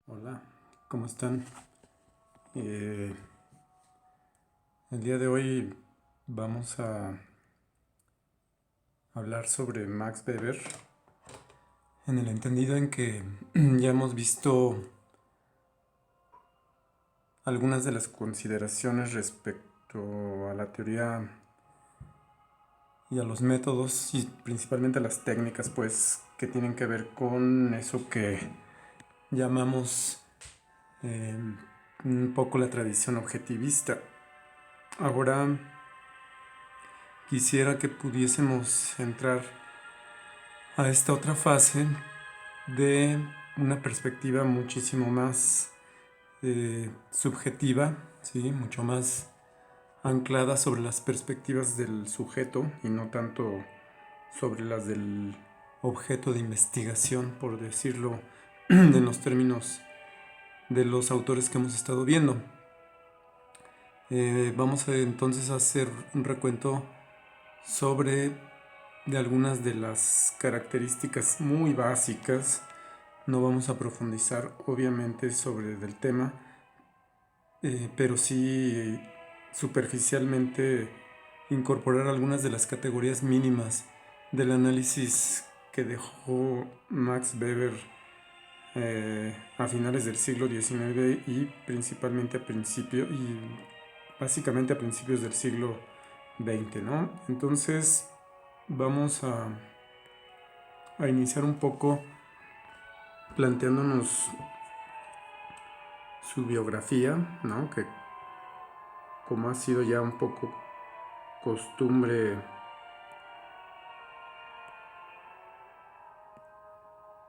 Hola, ¿cómo están? Eh, el día de hoy vamos a hablar sobre Max Weber en el entendido en que ya hemos visto algunas de las consideraciones respecto a la teoría y a los métodos y principalmente a las técnicas, pues, que tienen que ver con eso que llamamos eh, un poco la tradición objetivista. Ahora quisiera que pudiésemos entrar a esta otra fase de una perspectiva muchísimo más subjetiva, ¿sí? Mucho más anclada sobre las perspectivas del sujeto y no tanto sobre las del objeto de investigación, por decirlo en los términos de los autores que hemos estado viendo. Vamos entonces a hacer un recuento sobre de algunas de las características muy básicas. No vamos a profundizar obviamente sobre el tema, pero sí superficialmente incorporar algunas de las categorías mínimas del análisis que dejó Max Weber a finales del siglo XIX y principalmente básicamente a principios del siglo XX, ¿no? Entonces vamos a iniciar un poco planteándonos su biografía, ¿no? Que como ha sido ya un poco costumbre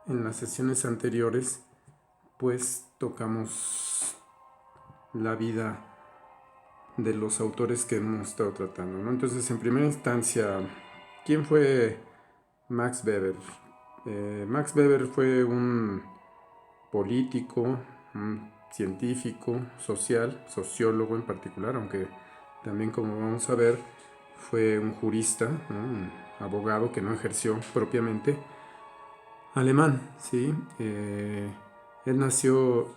en las sesiones anteriores, pues tocamos la vida de los autores que hemos estado tratando, ¿no? Entonces, en primera instancia, ¿quién fue Max Weber? Max Weber fue un político, un científico, social, sociólogo en particular, aunque también, como vamos a ver, fue un jurista, ¿no? Un abogado que no ejerció propiamente, alemán, ¿sí? Él nació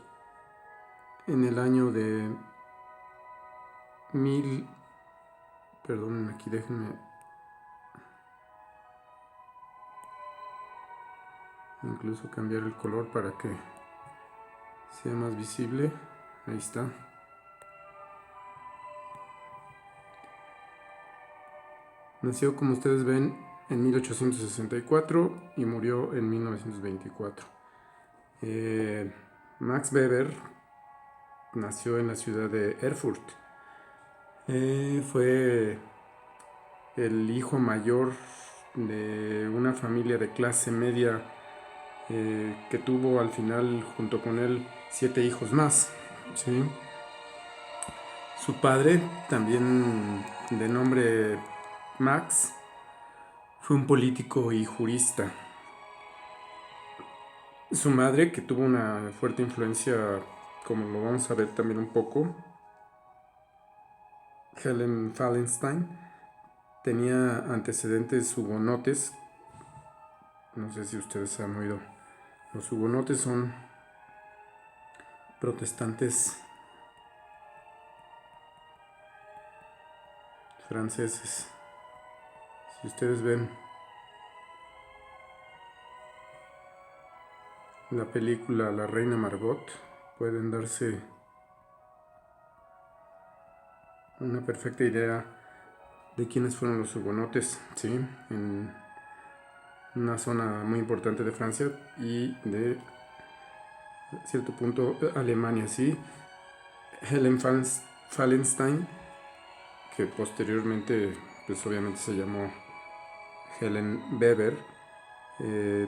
en el año de mil... Perdón, aquí déjenme incluso cambiar el color para que sea más visible. Ahí está. Nació, como ustedes ven, en 1864 y murió en 1924. Max Weber nació en la ciudad de Erfurt. Fue el hijo mayor de una familia de clase media que tuvo al final junto con él 7 hijos más, ¿sí? Su padre, también de nombre Max, fue un político y jurista. Su madre, que tuvo una fuerte influencia, como lo vamos a ver también un poco, Helen Fallenstein, tenía antecedentes hugonotes. No sé si ustedes han oído. Los hugonotes son protestantes franceses. Si ustedes ven la película La Reina Margot, pueden darse una perfecta idea de quiénes fueron los hugonotes, ¿sí? En una zona muy importante de Francia y de cierto punto Alemania, ¿sí? Helen Fallenstein, que posteriormente pues obviamente se llamó Helen Weber,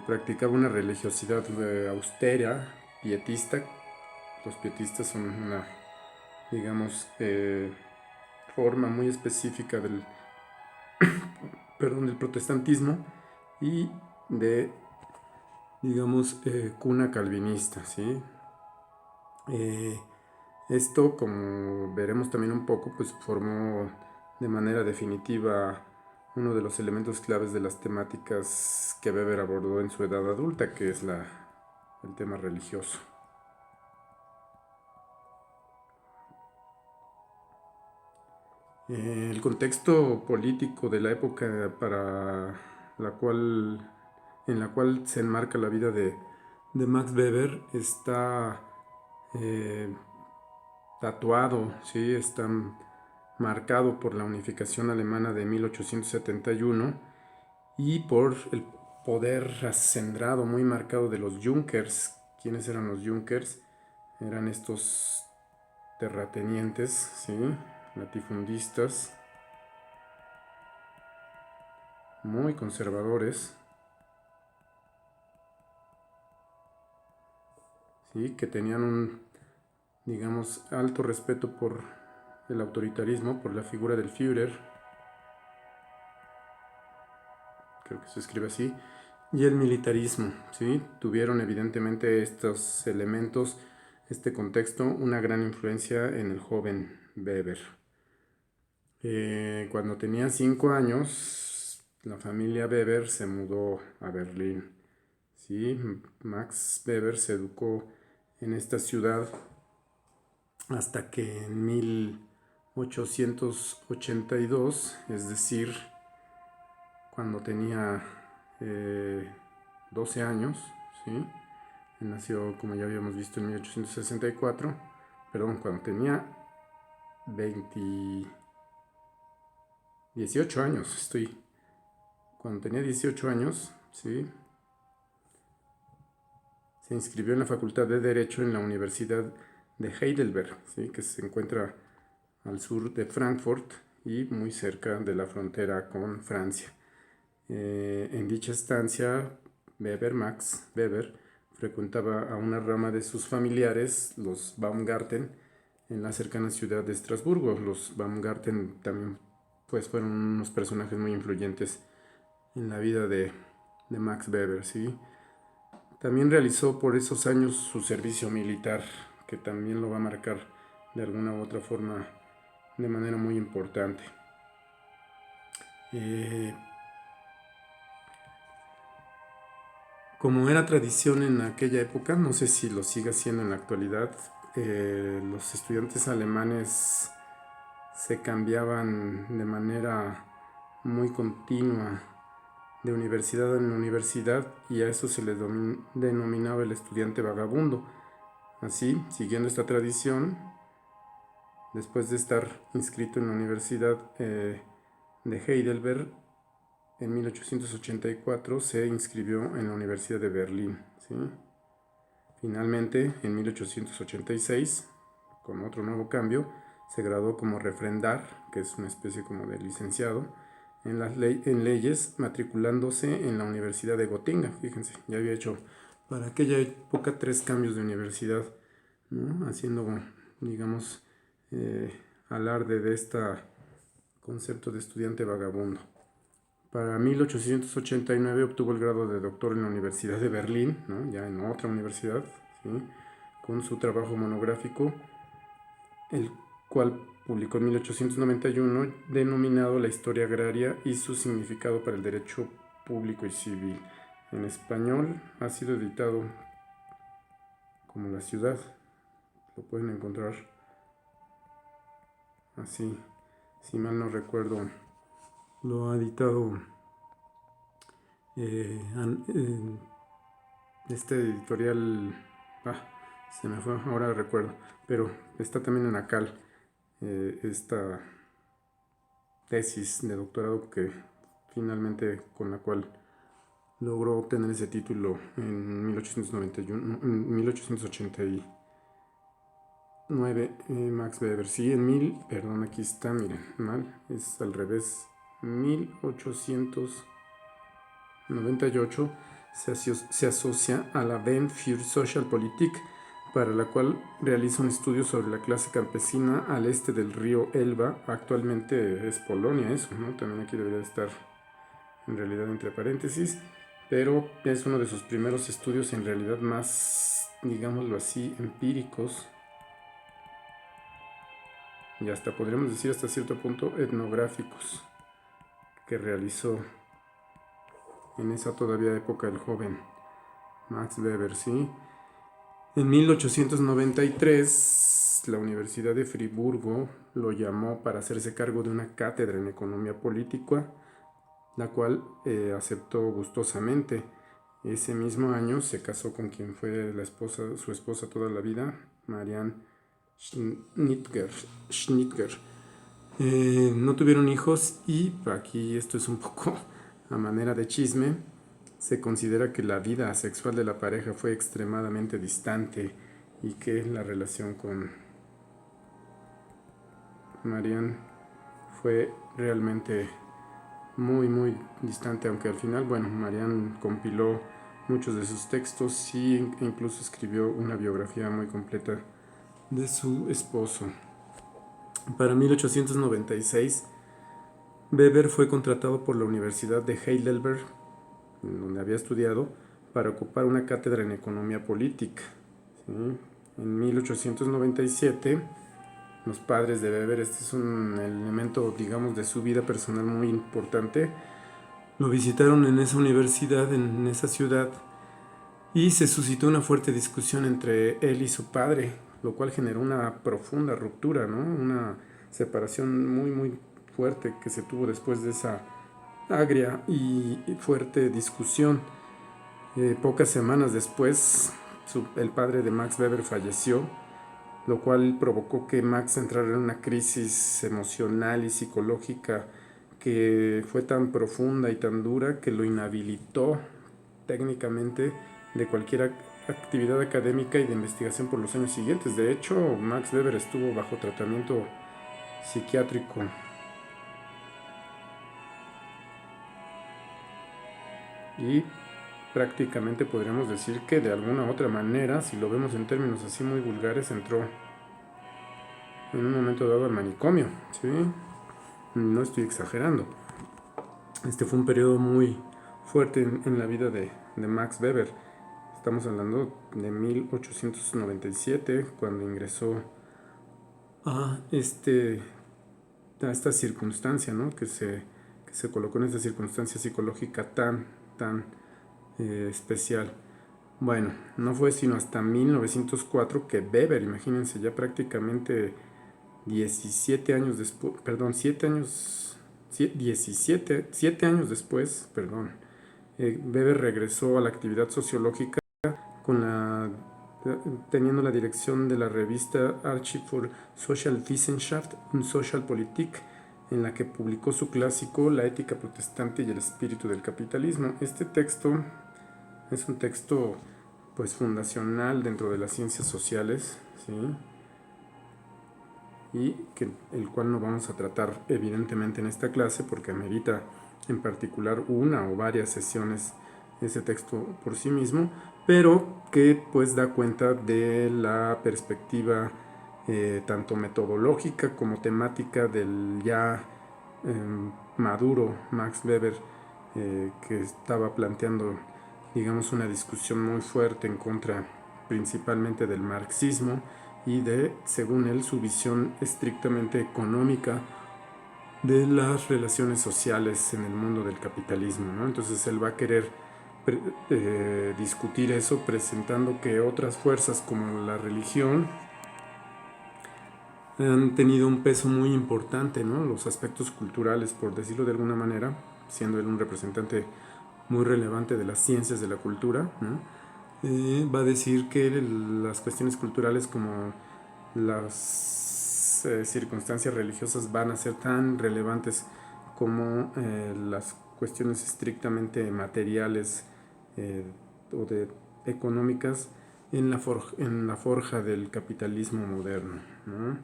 practicaba una religiosidad austera, pietista. Los pietistas son una, digamos, forma muy específica del protestantismo y de, digamos, cuna calvinista, ¿sí? Esto, como veremos también un poco, pues formó de manera definitiva uno de los elementos claves de las temáticas que Weber abordó en su edad adulta, que es el tema religioso. El contexto político de la época en la cual se enmarca la vida de Max Weber está eh, tatuado, ¿sí? Está marcado por la unificación alemana de 1871 y por el poder acendrado muy marcado de los Junkers. ¿Quiénes eran los Junkers? Eran estos terratenientes, ¿sí? Latifundistas, muy conservadores, ¿sí? Que tenían un, digamos, alto respeto por el autoritarismo, por la figura del Führer, creo que se escribe así, y el militarismo, ¿sí? Tuvieron evidentemente estos elementos, este contexto, una gran influencia en el joven Weber. Cuando tenía 5 años, la familia Weber se mudó a Berlín. ¿Sí? Max Weber se educó en esta ciudad hasta que en 1882, es decir, cuando tenía 12 años, ¿sí? Él nació, como ya habíamos visto, en 1864, perdón, cuando tenía 18 años, cuando tenía 18 años, ¿sí? Se inscribió en la Facultad de Derecho en la Universidad de Heidelberg, ¿sí? Que se encuentra al sur de Frankfurt y muy cerca de la frontera con Francia. En dicha estancia, Max Weber, frecuentaba a una rama de sus familiares, los Baumgarten, en la cercana ciudad de Estrasburgo. Los Baumgarten también pues, fueron unos personajes muy influyentes en la vida de Max Weber, ¿sí? También realizó por esos años su servicio militar, que también lo va a marcar de alguna u otra forma de manera muy importante. Como era tradición en aquella época, no sé si lo sigue siendo en la actualidad, los estudiantes alemanes se cambiaban de manera muy continua de universidad en universidad y a eso se le denominaba el estudiante vagabundo. Así, siguiendo esta tradición, después de estar inscrito en la Universidad de Heidelberg, en 1884 se inscribió en la Universidad de Berlín, ¿sí? Finalmente, en 1886, con otro nuevo cambio, se graduó como refrendar, que es una especie como de licenciado, en leyes, matriculándose en la Universidad de Gotinga. Fíjense, ya había hecho para aquella época 3 cambios de universidad, ¿no? Haciendo, digamos, alarde de este concepto de estudiante vagabundo. Para 1889 obtuvo el grado de doctor en la Universidad de Berlín, ¿no? Ya en otra universidad, ¿sí? Con su trabajo monográfico, el cual publicó en 1891, denominado La historia agraria y su significado para el derecho público y civil. En español ha sido editado como La ciudad, lo pueden encontrar así, si mal no recuerdo, lo ha editado este editorial, se me fue, ahora recuerdo, pero está también en ACAL, esta tesis de doctorado que finalmente con la cual logró obtener ese título en 1891, en 1889, Max Weber, sí, perdón, aquí está, miren, mal, es al revés, 1898 se asocia a la Bund für Sozialpolitik, para la cual realiza un estudio sobre la clase campesina al este del río Elba. Actualmente es Polonia eso, ¿no? También aquí debería estar en realidad entre paréntesis, pero es uno de sus primeros estudios en realidad más, digámoslo así, empíricos y hasta podríamos decir hasta cierto punto etnográficos que realizó en esa todavía época el joven Max Weber, ¿sí? En 1893 pues la Universidad de Friburgo lo llamó para hacerse cargo de una cátedra en economía política, la cual aceptó gustosamente. Ese mismo año se casó con quien fue su esposa toda la vida, Marianne Schnitger. No tuvieron hijos y aquí esto es un poco a manera de chisme. Se considera que la vida sexual de la pareja fue extremadamente distante y que la relación con Marianne fue realmente muy distante, aunque al final, bueno, Marianne compiló muchos de sus textos y incluso escribió una biografía muy completa de su esposo. Para 1896, Weber fue contratado por la Universidad de Heidelberg, donde había estudiado, para ocupar una cátedra en economía política. ¿Sí? En 1897, los padres de Weber, este es un elemento, digamos, de su vida personal muy importante, lo visitaron en esa universidad, en esa ciudad, y se suscitó una fuerte discusión entre él y su padre, lo cual generó una profunda ruptura, ¿no? Una separación muy fuerte que se tuvo después de esa agria y fuerte discusión. Pocas semanas después, el padre de Max Weber falleció, lo cual provocó que Max entrara en una crisis emocional y psicológica que fue tan profunda y tan dura que lo inhabilitó técnicamente de cualquier actividad académica y de investigación por los años siguientes. De hecho, Max Weber estuvo bajo tratamiento psiquiátrico. Y prácticamente podríamos decir que de alguna u otra manera, si lo vemos en términos así muy vulgares, entró en un momento dado al manicomio, ¿sí? No estoy exagerando. Este fue un periodo muy fuerte en la vida de Max Weber. Estamos hablando de 1897, cuando ingresó a esta circunstancia, ¿no? que se colocó en esta circunstancia psicológica tan especial. Bueno, no fue sino hasta 1904 que Weber, imagínense, ya prácticamente 17 años después, perdón, 7 años, 7 años después, perdón, Weber regresó a la actividad sociológica con teniendo la dirección de la revista Archiv für Sozialwissenschaft und Sozialpolitik, en la que publicó su clásico La ética protestante y el espíritu del capitalismo. Este texto es un texto pues fundacional dentro de las ciencias sociales, ¿sí? Y el cual no vamos a tratar evidentemente en esta clase porque amerita en particular una o varias sesiones ese texto por sí mismo, pero que pues da cuenta de la perspectiva tanto metodológica como temática del ya maduro Max Weber, que estaba planteando, digamos, una discusión muy fuerte en contra principalmente del marxismo y de, según él, su visión estrictamente económica de las relaciones sociales en el mundo del capitalismo, ¿no? Entonces él va a querer discutir eso presentando que otras fuerzas como la religión han tenido un peso muy importante, ¿no? Los aspectos culturales, por decirlo de alguna manera, siendo él un representante muy relevante de las ciencias de la cultura, ¿no? Va a decir que las cuestiones culturales como las circunstancias religiosas van a ser tan relevantes como las cuestiones estrictamente materiales o económicas en la forja del capitalismo moderno, ¿no?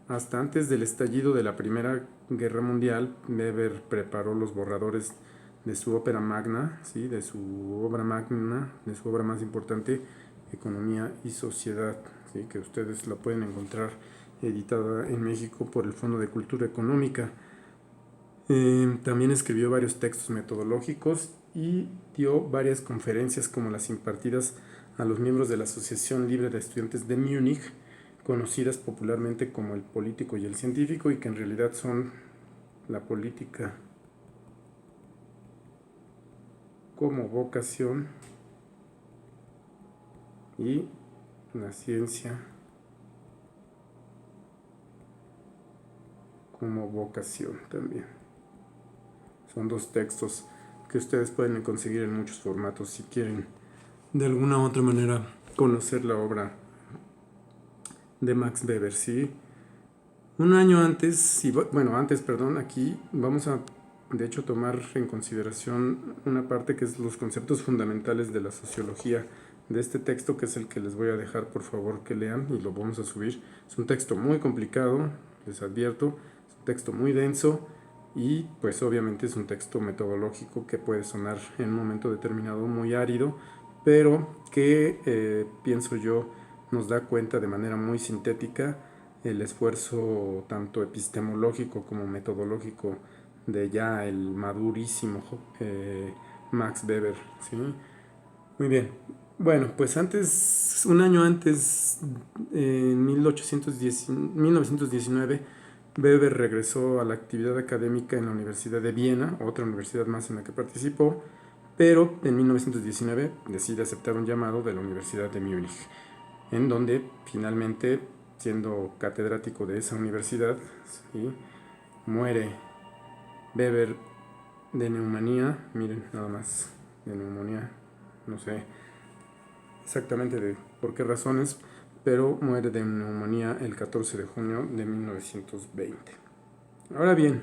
Hasta antes del estallido de la Primera Guerra Mundial, Weber preparó los borradores de su ópera magna, ¿sí? de su obra más importante, Economía y Sociedad, ¿sí? que ustedes la pueden encontrar editada en México por el Fondo de Cultura Económica. También escribió varios textos metodológicos y dio varias conferencias como las impartidas a los miembros de la Asociación Libre de Estudiantes de Múnich, conocidas popularmente como el político y el científico, y que en realidad son la política como vocación y la ciencia como vocación también. Son dos textos que ustedes pueden conseguir en muchos formatos si quieren de alguna u otra manera conocer la obra de Max Weber, ¿sí? Un año antes, aquí vamos a de hecho tomar en consideración una parte que es los conceptos fundamentales de la sociología de este texto, que es el que les voy a dejar por favor que lean y lo vamos a subir. Es un texto muy complicado, les advierto, es un texto muy denso y pues obviamente es un texto metodológico que puede sonar en un momento determinado muy árido, pero que pienso yo nos da cuenta de manera muy sintética el esfuerzo tanto epistemológico como metodológico de ya el madurísimo Max Weber, ¿sí? Muy bien. Bueno, pues un año antes, en 1919, Weber regresó a la actividad académica en la Universidad de Viena, otra universidad más en la que participó, pero en 1919 decide aceptar un llamado de la Universidad de Múnich, en donde finalmente, siendo catedrático de esa universidad, ¿sí?, muere Weber de neumonía, miren nada más, de neumonía, no sé exactamente de por qué razones, pero muere de neumonía el 14 de junio de 1920. Ahora bien,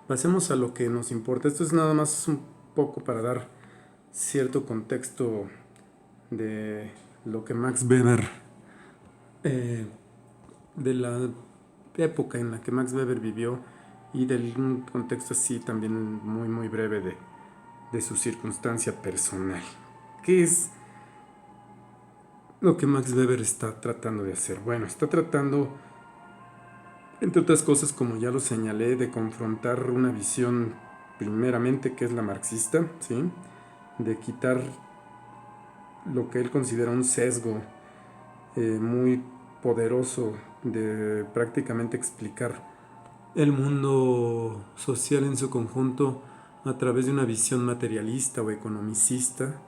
pasemos a lo que nos importa. Esto es nada más un poco para dar cierto contexto de lo que Max Weber, de la época en la que Max Weber vivió y del contexto así también muy muy breve de su circunstancia personal. ¿Qué es lo que Max Weber está tratando de hacer? Bueno, está tratando, entre otras cosas, como ya lo señalé, de confrontar una visión primeramente que es la marxista, ¿sí?, de quitar lo que él considera un sesgo muy poderoso de prácticamente explicar el mundo social en su conjunto a través de una visión materialista o economicista,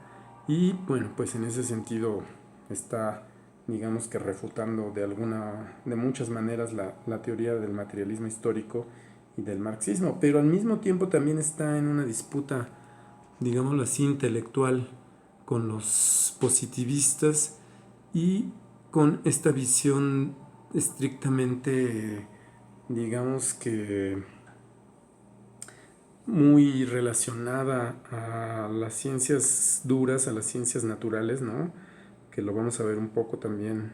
y bueno, pues en ese sentido está, digamos que refutando de muchas maneras la teoría del materialismo histórico y del marxismo, pero al mismo tiempo también está en una disputa, digámoslo así, intelectual con los positivistas y con esta visión estrictamente, digamos que muy relacionada a las ciencias duras, a las ciencias naturales, ¿no? Que lo vamos a ver un poco también,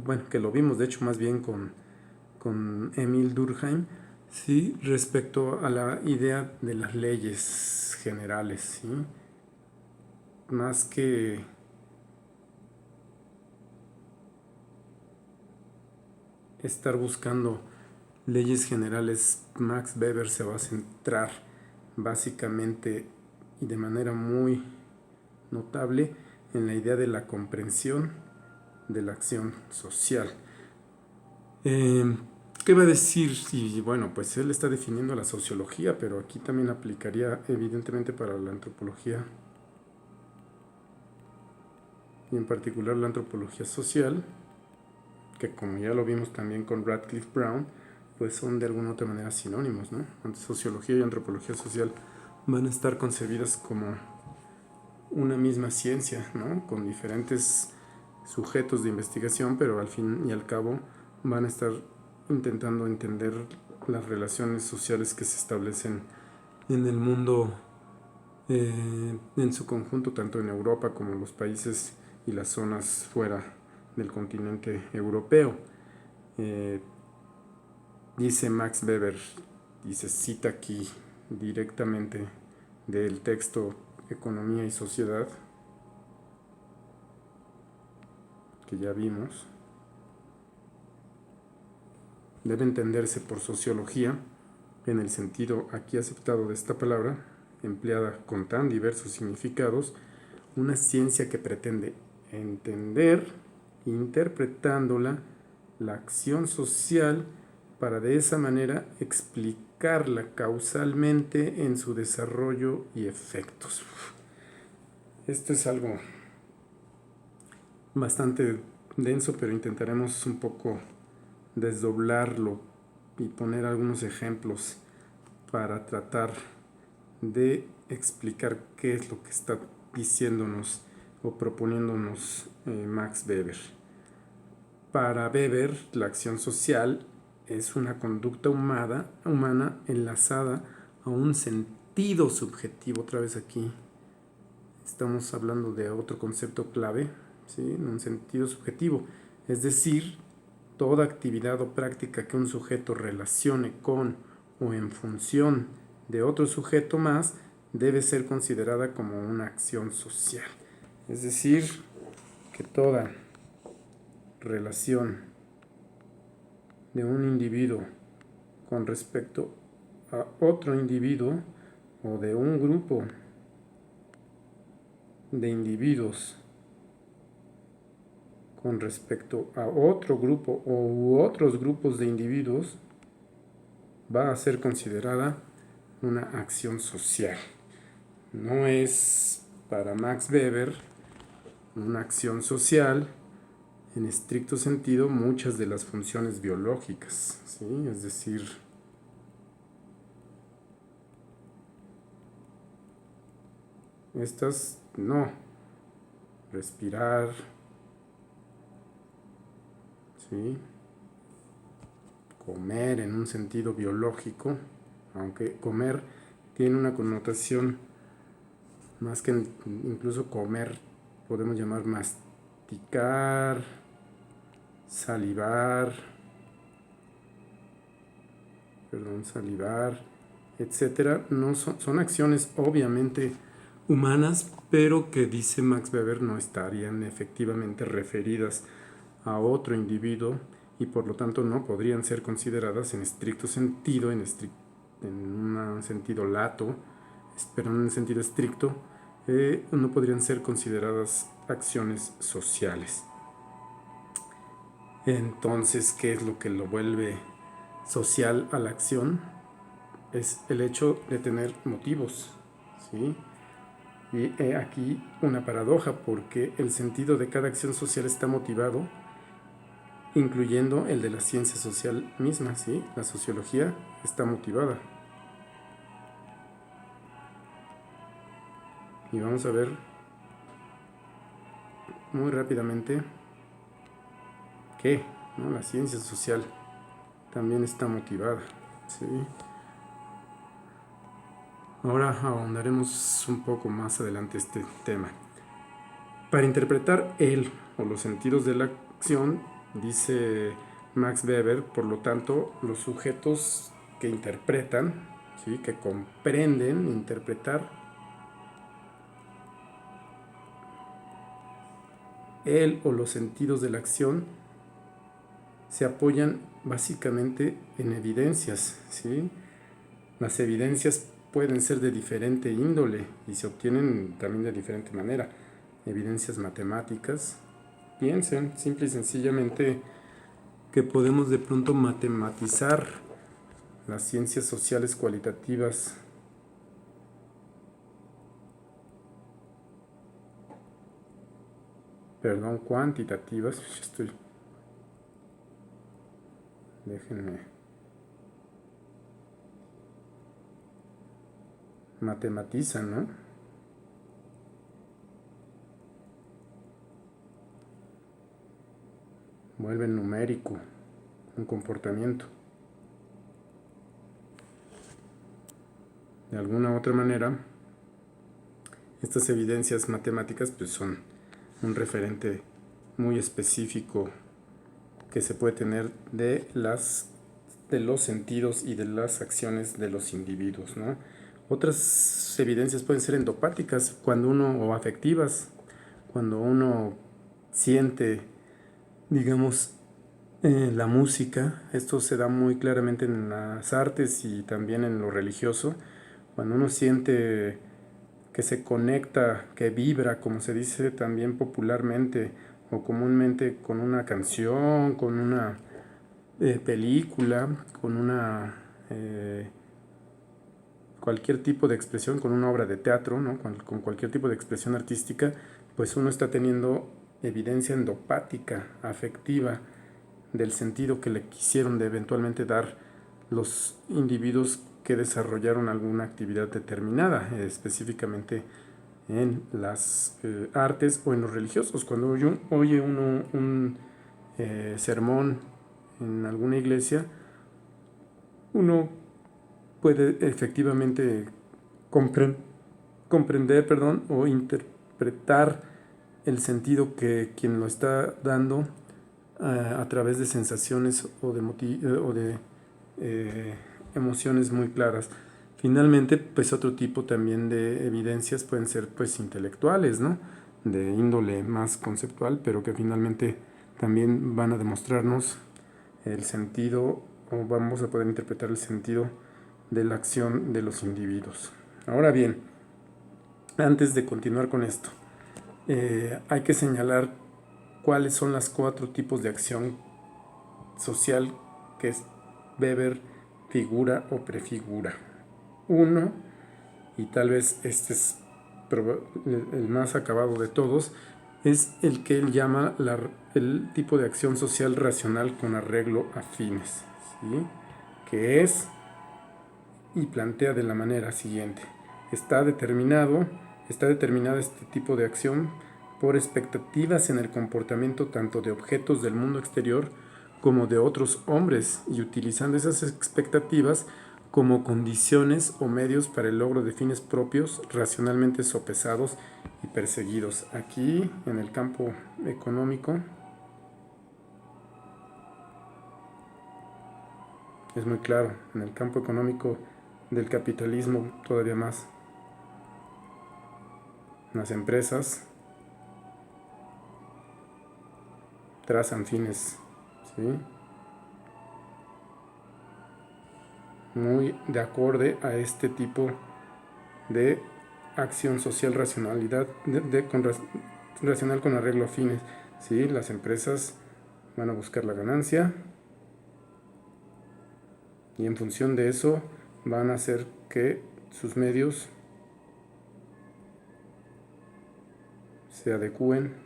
bueno, que lo vimos de hecho más bien con Emil Durkheim, ¿sí?, respecto a la idea de las leyes generales, ¿sí? Más que estar buscando leyes generales, Max Weber se va a centrar básicamente y de manera muy notable en la idea de la comprensión de la acción social. ¿Qué va a decir? Y bueno, pues él está definiendo la sociología, pero aquí también aplicaría evidentemente para la antropología, y en particular la antropología social, que como ya lo vimos también con Radcliffe Brown, pues son de alguna otra manera sinónimos, ¿no? Sociología y antropología social van a estar concebidas como una misma ciencia, ¿no?, con diferentes sujetos de investigación, pero al fin y al cabo van a estar intentando entender las relaciones sociales que se establecen en el mundo en su conjunto, tanto en Europa como en los países y las zonas fuera del continente europeo. Dice Max Weber, y se cita aquí directamente del texto Economía y Sociedad, que ya vimos, debe entenderse por sociología, en el sentido aquí aceptado de esta palabra, empleada con tan diversos significados, una ciencia que pretende entender, interpretándola, la acción social, para de esa manera explicarla causalmente en su desarrollo y efectos. Esto es algo bastante denso, pero intentaremos un poco desdoblarlo y poner algunos ejemplos para tratar de explicar qué es lo que está diciéndonos o proponiéndonos Max Weber. Para Weber, la acción social es una conducta humana enlazada a un sentido subjetivo. Otra vez aquí estamos hablando de otro concepto clave, ¿sí? Un sentido subjetivo, es decir, toda actividad o práctica que un sujeto relacione con o en función de otro sujeto más debe ser considerada como una acción social. Es decir, que toda relación de un individuo con respecto a otro individuo o de un grupo de individuos con respecto a otro grupo u otros grupos de individuos va a ser considerada una acción social. No es para Max Weber una acción social en estricto sentido muchas de las funciones biológicas, ¿sí? Es decir, estas no. Respirar, ¿sí? Comer en un sentido biológico, aunque comer tiene una connotación más que incluso comer, podemos llamar masticar, salivar, etcétera. No son acciones obviamente humanas, pero que dice Max Weber no estarían efectivamente referidas a otro individuo y por lo tanto no podrían ser consideradas en estricto sentido, en un sentido lato, pero en un sentido estricto, no podrían ser consideradas acciones sociales. Entonces, ¿qué es lo que lo vuelve social a la acción? Es el hecho de tener motivos, ¿sí? Y aquí una paradoja, porque el sentido de cada acción social está motivado, incluyendo el de la ciencia social misma, ¿sí? La sociología está motivada. Y vamos a ver muy rápidamente que, ¿no? La ciencia social también está motivada, ¿sí? Ahora ahondaremos un poco más adelante este tema. Para interpretar el o los sentidos de la acción, dice Max Weber, por lo tanto, los sujetos que interpretan, ¿sí? Que comprenden, interpretar el o los sentidos de la acción se apoyan básicamente en evidencias, ¿sí? Las evidencias pueden ser de diferente índole y se obtienen también de diferente manera. Evidencias matemáticas. Piensen simple y sencillamente que podemos de pronto matematizar las ciencias sociales cualitativas cuantitativas. Déjenme matematizan, ¿no? Vuelven numérico un comportamiento. De alguna u otra manera, estas evidencias matemáticas pues son un referente muy específico que se puede tener de los sentidos y de las acciones de los individuos, ¿no? Otras evidencias pueden ser endopáticas, o afectivas, cuando uno siente, digamos, la música. Esto se da muy claramente en las artes y también en lo religioso. Cuando uno siente que se conecta, que vibra, como se dice también popularmente o comúnmente, con una canción, con una película, con cualquier tipo de expresión, con una obra de teatro, ¿no? con cualquier tipo de expresión artística, pues uno está teniendo evidencia endopática, afectiva, del sentido que le quisieron de eventualmente dar los individuos que desarrollaron alguna actividad determinada, específicamente en las artes o en los religiosos. Cuando oye uno un sermón en alguna iglesia, uno puede efectivamente comprender o interpretar el sentido que quien lo está dando a través de sensaciones o de emociones muy claras. Finalmente, pues otro tipo también de evidencias pueden ser pues intelectuales, ¿no? De índole más conceptual, pero que finalmente también van a demostrarnos el sentido, o vamos a poder interpretar el sentido de la acción de los individuos. Ahora bien, antes de continuar con esto, hay que señalar cuáles son los 4 tipos de acción social que Weber figura o prefigura. Uno, y tal vez este es el más acabado de todos, es el que él llama el tipo de acción social racional con arreglo a fines, ¿sí? Que es, y plantea de la manera siguiente: está determinada este tipo de acción por expectativas en el comportamiento tanto de objetos del mundo exterior como de otros hombres, y utilizando esas expectativas como condiciones o medios para el logro de fines propios racionalmente sopesados y perseguidos. Aquí, en el campo económico, es muy claro, en el campo económico del capitalismo todavía más. Las empresas trazan fines, ¿sí?, muy de acorde a este tipo de acción social racionalidad racional con arreglo a fines, ¿sí? Las empresas van a buscar la ganancia y en función de eso van a hacer que sus medios se adecúen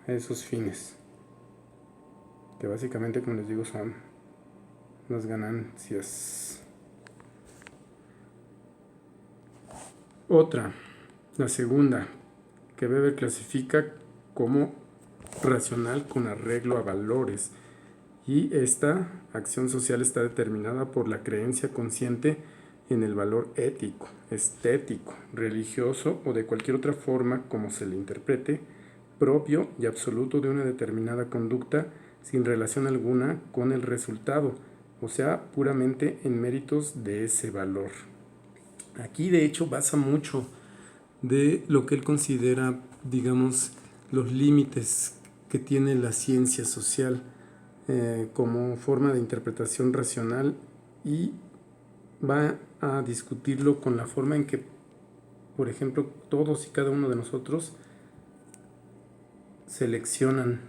a esos fines, que básicamente, como les digo, son las ganancias. Otra, la segunda, que Weber clasifica como racional con arreglo a valores, y esta acción social está determinada por la creencia consciente en el valor ético, estético, religioso o de cualquier otra forma como se le interprete, propio y absoluto de una determinada conducta sin relación alguna con el resultado, o sea, puramente en méritos de ese valor. Aquí de hecho basa mucho de lo que él considera, digamos, los límites que tiene la ciencia social como forma de interpretación racional, y va a discutirlo con la forma en que, por ejemplo, todos y cada uno de nosotros seleccionan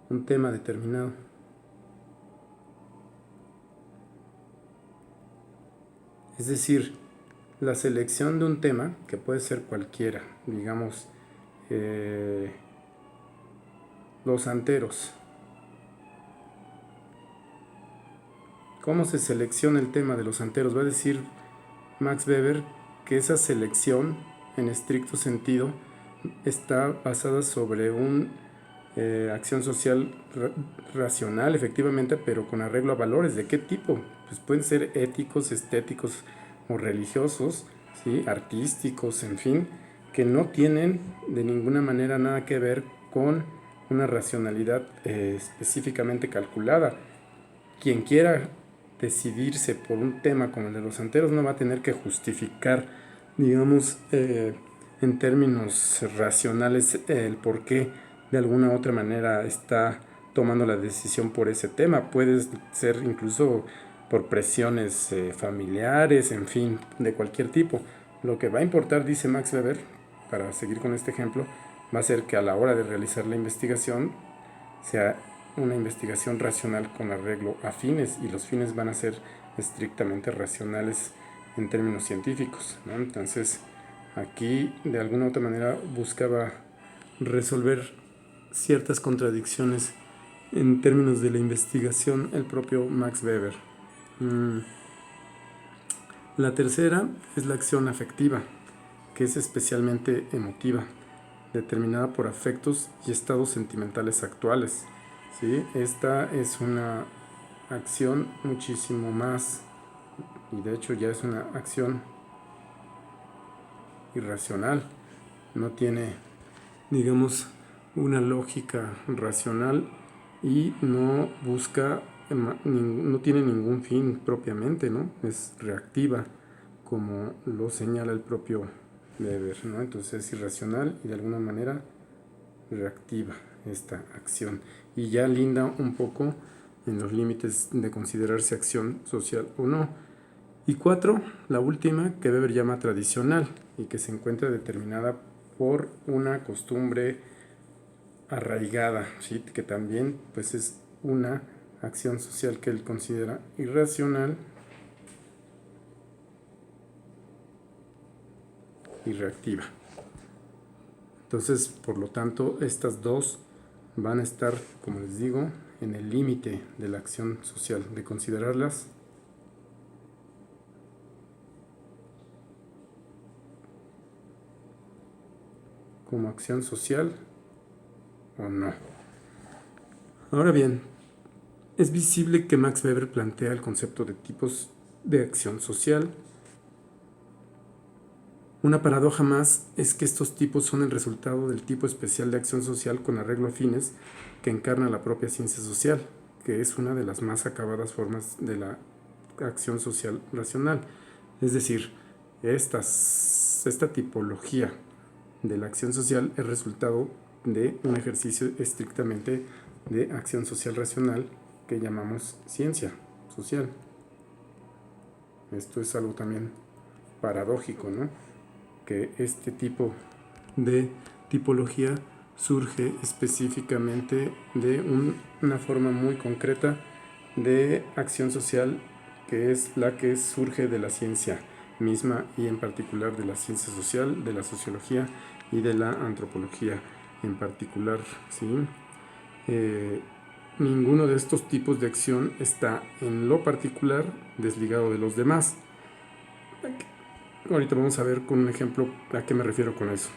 un tema determinado. Es decir, la selección de un tema, que puede ser cualquiera, digamos, los santeros. ¿Cómo se selecciona el tema de los santeros? Va a decir Max Weber que esa selección, en estricto sentido, está basada sobre una acción social racional, efectivamente, pero con arreglo a valores. ¿De qué tipo? Pues pueden ser éticos, estéticos o religiosos, ¿sí?, artísticos, en fin, que no tienen de ninguna manera nada que ver con una racionalidad específicamente calculada. Quien quiera decidirse por un tema como el de los santeros no va a tener que justificar, digamos, en términos racionales el por qué de alguna u otra manera está tomando la decisión por ese tema. Puede ser incluso por presiones familiares, en fin, de cualquier tipo. Lo que va a importar, dice Max Weber, para seguir con este ejemplo, va a ser que a la hora de realizar la investigación sea una investigación racional con arreglo a fines, y los fines van a ser estrictamente racionales en términos científicos, ¿no? Entonces, Aquí de alguna u otra manera buscaba resolver ciertas contradicciones en términos de la investigación el propio Max Weber. La tercera es la acción afectiva, que es especialmente emotiva, determinada por afectos y estados sentimentales actuales. ¿Sí? Esta es una acción muchísimo más, y de hecho ya es una acción irracional, no tiene, digamos, una lógica racional y no busca, no tiene ningún fin propiamente, ¿no? Es reactiva, como lo señala el propio Weber, ¿no? Entonces es irracional y de alguna manera reactiva esta acción y ya linda un poco en los límites de considerarse acción social o no. Y 4, la última, que Weber llama tradicional y que se encuentra determinada por una costumbre arraigada, ¿sí? Que también pues es una acción social que él considera irracional y reactiva. Entonces, por lo tanto, estas dos van a estar, como les digo, en el límite de la acción social, de considerarlas como acción social o no. Ahora bien, es visible que Max Weber plantea el concepto de tipos de acción social. Una paradoja más es que estos tipos son el resultado del tipo especial de acción social con arreglo a fines que encarna la propia ciencia social, que es una de las más acabadas formas de la acción social racional. Es decir, esta tipología de la acción social es resultado de un ejercicio estrictamente de acción social racional que llamamos ciencia social. Esto es algo también paradójico, ¿no? Que este tipo de tipología surge específicamente de una forma muy concreta de acción social que es la que surge de la ciencia misma y en particular de la ciencia social, de la sociología y de la antropología en particular, ¿sí? Ninguno de estos tipos de acción está en lo particular desligado de los demás. Ahorita vamos a ver con un ejemplo a qué me refiero con eso.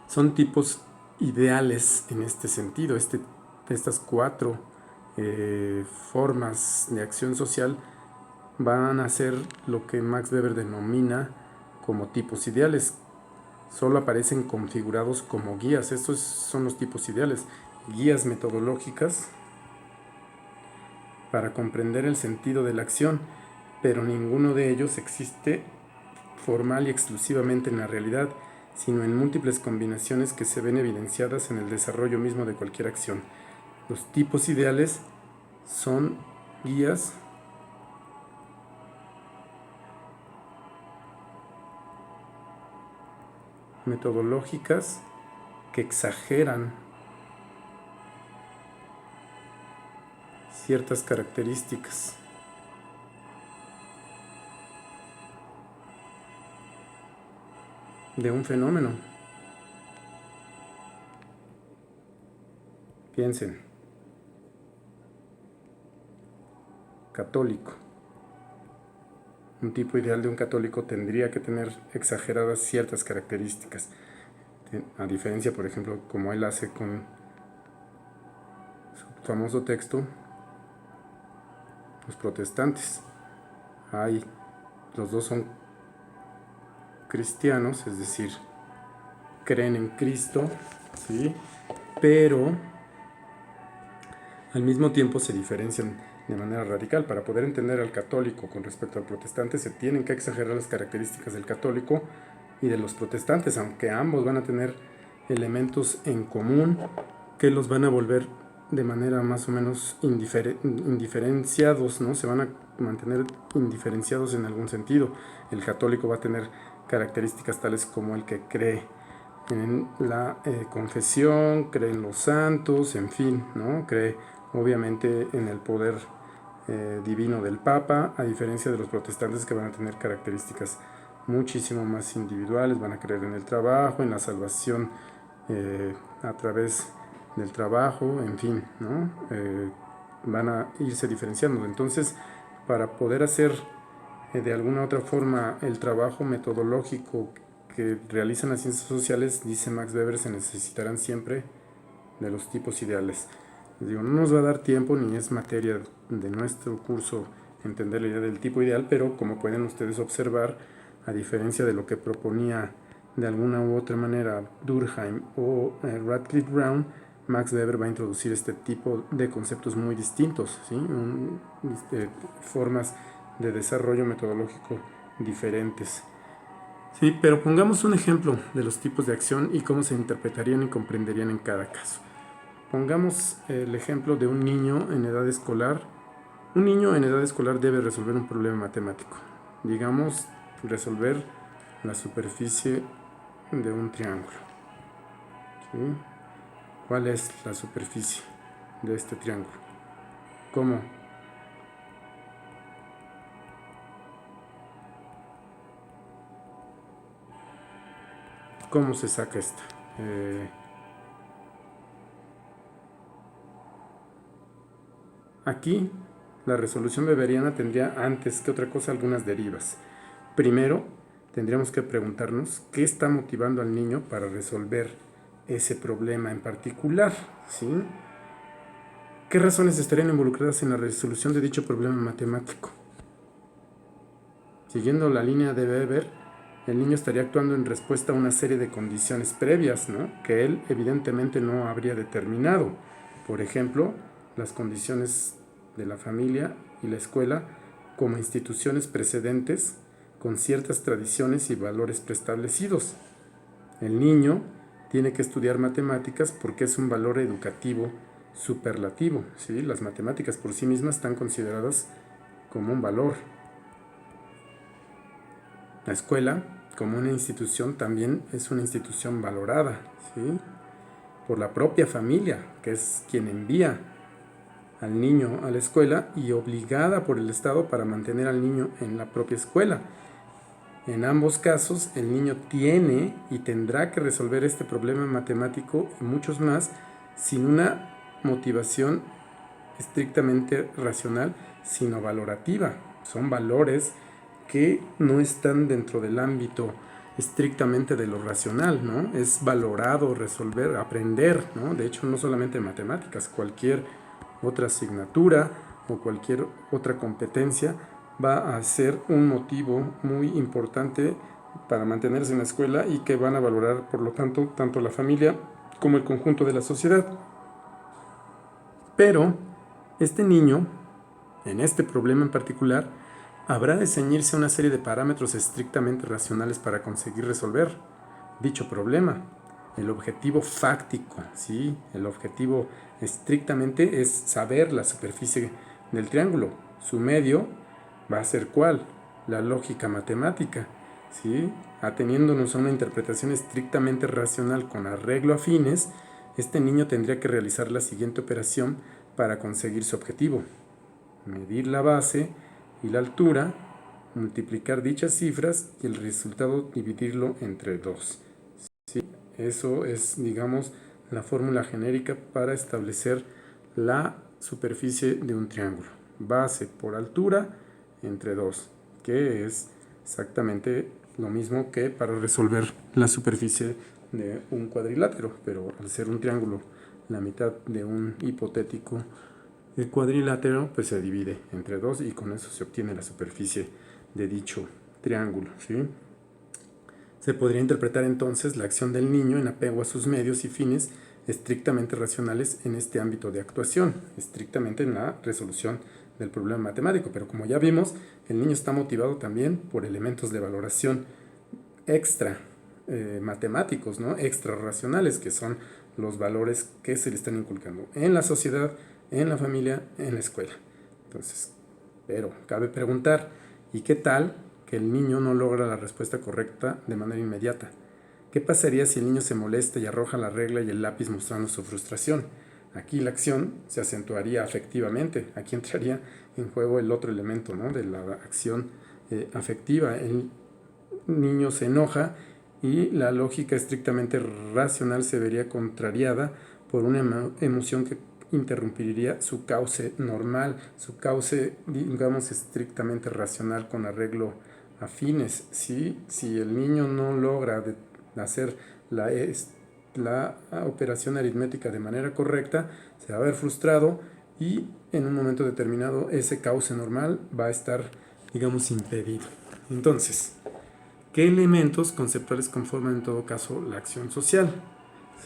Son tipos ideales en este sentido. Estas 4 formas de acción social van a ser lo que Max Weber denomina como tipos ideales. Solo aparecen configurados como guías. Estos son los tipos ideales. Guías metodológicas para comprender el sentido de la acción, pero ninguno de ellos existe formal y exclusivamente en la realidad, sino en múltiples combinaciones que se ven evidenciadas en el desarrollo mismo de cualquier acción. Los tipos ideales son guías metodológicas que exageran ciertas características de un fenómeno. Piensen, católico. Un tipo ideal de un católico tendría que tener exageradas ciertas características, a diferencia, por ejemplo, como él hace con su famoso texto, los protestantes. Los dos son cristianos, es decir, creen en Cristo, ¿sí? Pero al mismo tiempo se diferencian de manera radical. Para poder entender al católico con respecto al protestante se tienen que exagerar las características del católico y de los protestantes, aunque ambos van a tener elementos en común que los van a volver de manera más o menos indiferenciados, ¿no? Se van a mantener indiferenciados en algún sentido. El católico va a tener características tales como el que cree en la confesión, cree en los santos, en fin, ¿no? Cree obviamente en el poder divino del Papa, a diferencia de los protestantes que van a tener características muchísimo más individuales, van a creer en el trabajo, en la salvación a través del trabajo, en fin, ¿no? Van a irse diferenciando. Entonces, para poder hacer de alguna otra forma el trabajo metodológico que realizan las ciencias sociales, dice Max Weber, se necesitarán siempre de los tipos ideales. Les digo, no nos va a dar tiempo ni es materia de nuestro curso entender la idea del tipo ideal, pero como pueden ustedes observar, a diferencia de lo que proponía de alguna u otra manera Durkheim o Radcliffe Brown, Max Weber va a introducir este tipo de conceptos muy distintos, ¿sí? Formas de desarrollo metodológico diferentes. Sí, pero pongamos un ejemplo de los tipos de acción y cómo se interpretarían y comprenderían en cada caso. Pongamos el ejemplo de un niño en edad escolar. Un niño en edad escolar debe resolver un problema matemático. Digamos, resolver la superficie de un triángulo. ¿Sí? ¿Cuál es la superficie de este triángulo? ¿Cómo? ¿Cómo se saca esta? Aquí la resolución weberiana tendría antes que otra cosa algunas derivas. Primero, tendríamos que preguntarnos qué está motivando al niño para resolver ese problema en particular, ¿sí? ¿Qué razones estarían involucradas en la resolución de dicho problema matemático? Siguiendo la línea de Weber, el niño estaría actuando en respuesta a una serie de condiciones previas, ¿no? Que él evidentemente no habría determinado. Por ejemplo, las condiciones de la familia y la escuela como instituciones precedentes con ciertas tradiciones y valores preestablecidos. El niño tiene que estudiar matemáticas porque es un valor educativo superlativo, ¿sí? Las matemáticas por sí mismas están consideradas como un valor. La escuela, como una institución, también es una institución valorada, ¿sí? Por la propia familia, que es quien envía al niño a la escuela y obligada por el Estado para mantener al niño en la propia escuela. En ambos casos, el niño tiene y tendrá que resolver este problema matemático y muchos más sin una motivación estrictamente racional, sino valorativa. Son valores que no están dentro del ámbito estrictamente de lo racional, ¿no? Es valorado resolver, aprender, ¿no? De hecho, no solamente matemáticas, cualquier otra asignatura o cualquier otra competencia va a ser un motivo muy importante para mantenerse en la escuela y que van a valorar, por lo tanto, tanto la familia como el conjunto de la sociedad. Pero este niño, en este problema en particular, habrá de ceñirse a una serie de parámetros estrictamente racionales para conseguir resolver dicho problema. El objetivo fáctico, ¿sí? El objetivo estrictamente es saber la superficie del triángulo. Su medio va a ser ¿cuál? La lógica matemática, ¿sí? Ateniéndonos a una interpretación estrictamente racional con arreglo a fines, este niño tendría que realizar la siguiente operación para conseguir su objetivo: medir la base y la altura, multiplicar dichas cifras y el resultado dividirlo entre 2. ¿Sí? Eso es, digamos, la fórmula genérica para establecer la superficie de un triángulo. Base por altura entre 2, que es exactamente lo mismo que para resolver la superficie de un cuadrilátero, pero al ser un triángulo la mitad de un hipotético cuadrilátero, pues se divide entre 2 y con eso se obtiene la superficie de dicho triángulo, ¿sí? Se podría interpretar entonces la acción del niño en apego a sus medios y fines estrictamente racionales en este ámbito de actuación, estrictamente en la resolución del problema matemático. Pero como ya vimos, el niño está motivado también por elementos de valoración extra matemáticos, ¿no? Extra racionales, que son los valores que se le están inculcando en la sociedad, en la familia, en la escuela. Entonces, pero cabe preguntar, ¿y qué tal que el niño no logra la respuesta correcta de manera inmediata? ¿Qué pasaría si el niño se molesta y arroja la regla y el lápiz mostrando su frustración? Aquí la acción se acentuaría afectivamente. Aquí entraría en juego el otro elemento, ¿no? De la acción afectiva. niño se enoja y la lógica estrictamente racional se vería contrariada por una emoción que interrumpiría su cauce normal, su cauce, digamos, estrictamente racional con arreglo a fines. ¿Sí? Si el niño no logra hacer la operación aritmética de manera correcta, se va a ver frustrado y en un momento determinado ese cauce normal va a estar, digamos, impedido. Entonces, ¿qué elementos conceptuales conforman en todo caso la acción social?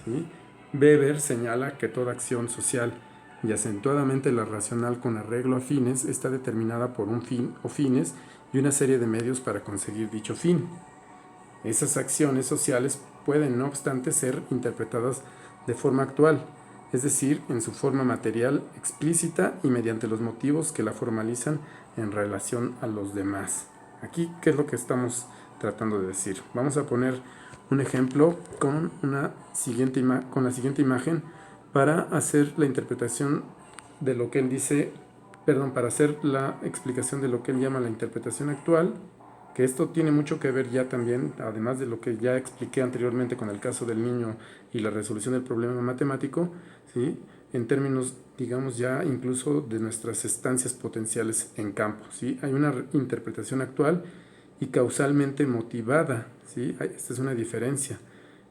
¿Sí? Weber señala que toda acción social y acentuadamente la racional con arreglo a fines está determinada por un fin o fines y una serie de medios para conseguir dicho fin. Esas acciones sociales pueden, no obstante, ser interpretadas de forma actual, es decir, en su forma material explícita y mediante los motivos que la formalizan en relación a los demás. Aquí, ¿qué es lo que estamos tratando de decir? Vamos a poner un ejemplo con la siguiente imagen para hacer la interpretación de lo que él dice, para hacer la explicación de lo que él llama la interpretación actual, que esto tiene mucho que ver ya también, además de lo que ya expliqué anteriormente con el caso del niño y la resolución del problema matemático, ¿sí? En términos, digamos, ya incluso de nuestras estancias potenciales en campo, ¿sí? Hay una interpretación actual y causalmente motivada, ¿sí? Esta es una diferencia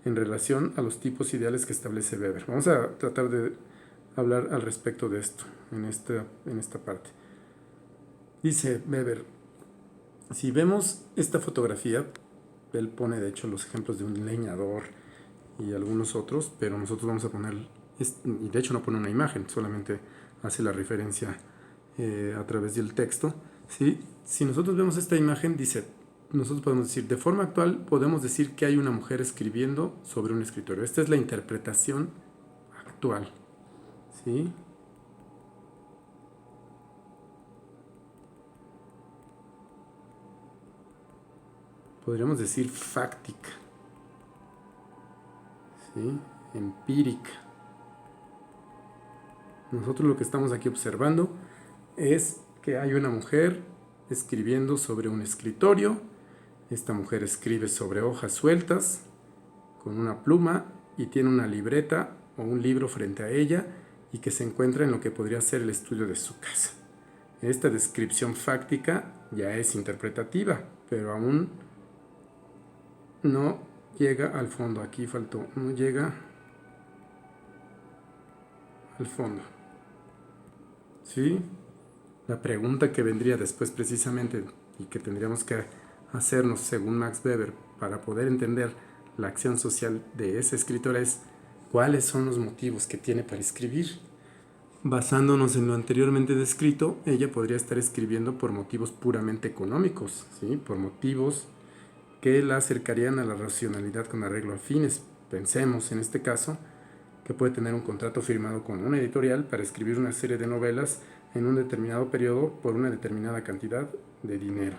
en relación a los tipos ideales que establece Weber. Vamos a tratar de hablar al respecto de esto en esta parte. Dice Weber, si vemos esta fotografía, él pone de hecho los ejemplos de un leñador y algunos otros, pero nosotros vamos a poner, y de hecho no pone una imagen, solamente hace la referencia a través del texto. ¿Sí? Si nosotros vemos esta imagen, dice, nosotros podemos decir, de forma actual podemos decir que hay una mujer escribiendo sobre un escritorio. Esta es la interpretación actual. ¿Sí? Podríamos decir fáctica, ¿sí? Empírica. Nosotros lo que estamos aquí observando es que hay una mujer escribiendo sobre un escritorio. Esta mujer escribe sobre hojas sueltas con una pluma y tiene una libreta o un libro frente a ella y que se encuentra en lo que podría ser el estudio de su casa. Esta descripción fáctica ya es interpretativa, pero aún no llega al fondo. Aquí faltó, no llega al fondo. ¿Sí? La pregunta que vendría después precisamente y que tendríamos que hacernos según Max Weber para poder entender la acción social de ese escritor es ¿cuáles son los motivos que tiene para escribir? Basándonos en lo anteriormente descrito, ella podría estar escribiendo por motivos puramente económicos, ¿sí? Por motivos que la acercarían a la racionalidad con arreglo a fines. Pensemos en este caso que puede tener un contrato firmado con una editorial para escribir una serie de novelas en un determinado periodo por una determinada cantidad de dinero.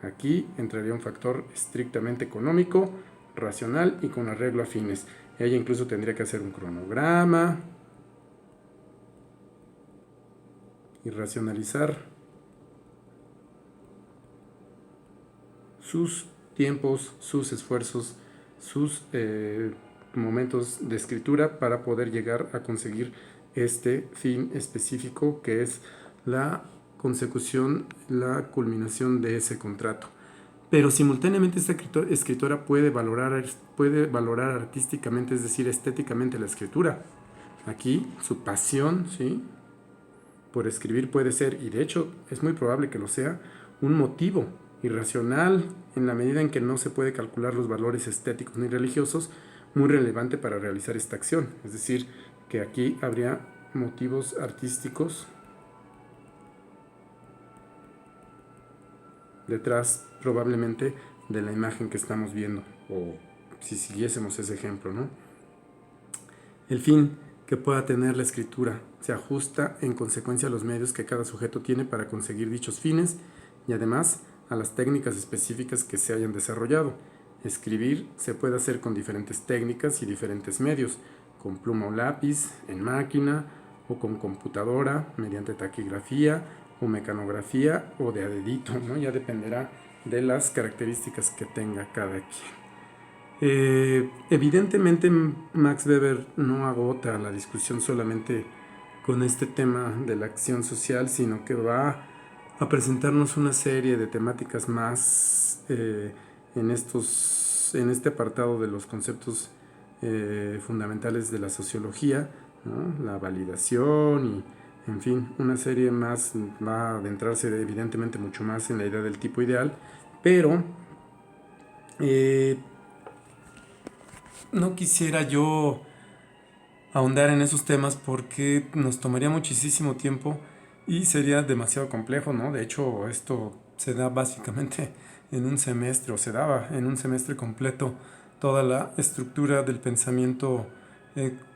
Aquí entraría un factor estrictamente económico, racional y con arreglo a fines. Ella incluso tendría que hacer un cronograma y racionalizar sus tiempos, sus esfuerzos, sus momentos de escritura para poder llegar a conseguir este fin específico que es la consecución, la culminación de ese contrato. Pero simultáneamente esta escritora puede valorar artísticamente, es decir, estéticamente la escritura. Aquí su pasión, ¿sí?, por escribir puede ser, y de hecho es muy probable que lo sea, un motivo irracional en la medida en que no se puede calcular los valores estéticos ni religiosos, muy relevante para realizar esta acción. Es decir, que aquí habría motivos artísticos detrás probablemente de la imagen que estamos viendo, o si siguiésemos ese ejemplo, ¿no? El fin que pueda tener la escritura se ajusta en consecuencia a los medios que cada sujeto tiene para conseguir dichos fines y además a las técnicas específicas que se hayan desarrollado. Escribir se puede hacer con diferentes técnicas y diferentes medios, con pluma o lápiz, en máquina o con computadora, mediante taquigrafía o mecanografía o de a dedito, ¿no? Ya dependerá de las características que tenga cada quien. Evidentemente Max Weber no agota la discusión solamente con este tema de la acción social, sino que va a presentarnos una serie de temáticas más en este apartado de los conceptos fundamentales de la sociología, ¿no? La validación y, en fin, una serie más. Va a adentrarse evidentemente mucho más en la idea del tipo ideal, pero no quisiera yo ahondar en esos temas porque nos tomaría muchísimo tiempo y sería demasiado complejo, ¿no? De hecho, esto se da básicamente en un semestre, o se daba en un semestre completo, toda la estructura del pensamiento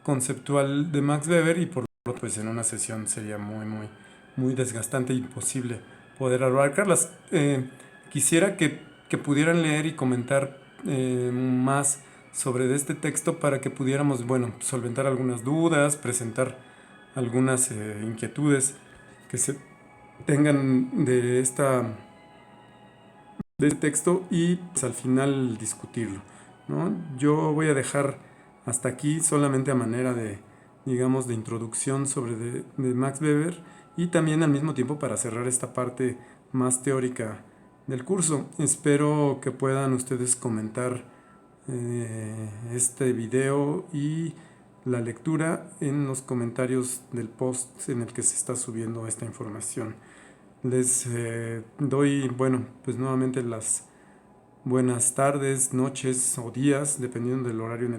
conceptual de Max Weber, y por lo tanto, pues en una sesión sería muy desgastante e imposible poder abarcarlas. Quisiera que pudieran leer y comentar más sobre este texto para que pudiéramos, bueno, solventar algunas dudas, presentar algunas inquietudes que se tengan de este texto, y pues, al final discutirlo, ¿no? Yo voy a dejar hasta aquí solamente a manera de, digamos, de introducción sobre de Max Weber, y también al mismo tiempo para cerrar esta parte más teórica del curso. Espero que puedan ustedes comentar este video y la lectura en los comentarios del post en el que se está subiendo esta información. Les doy, bueno, pues nuevamente las buenas tardes, noches o días, dependiendo del horario en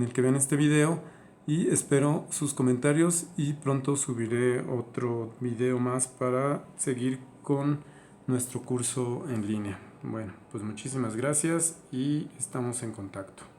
el que vean este video, y espero sus comentarios, y pronto subiré otro video más para seguir con nuestro curso en línea. Bueno, pues muchísimas gracias y estamos en contacto.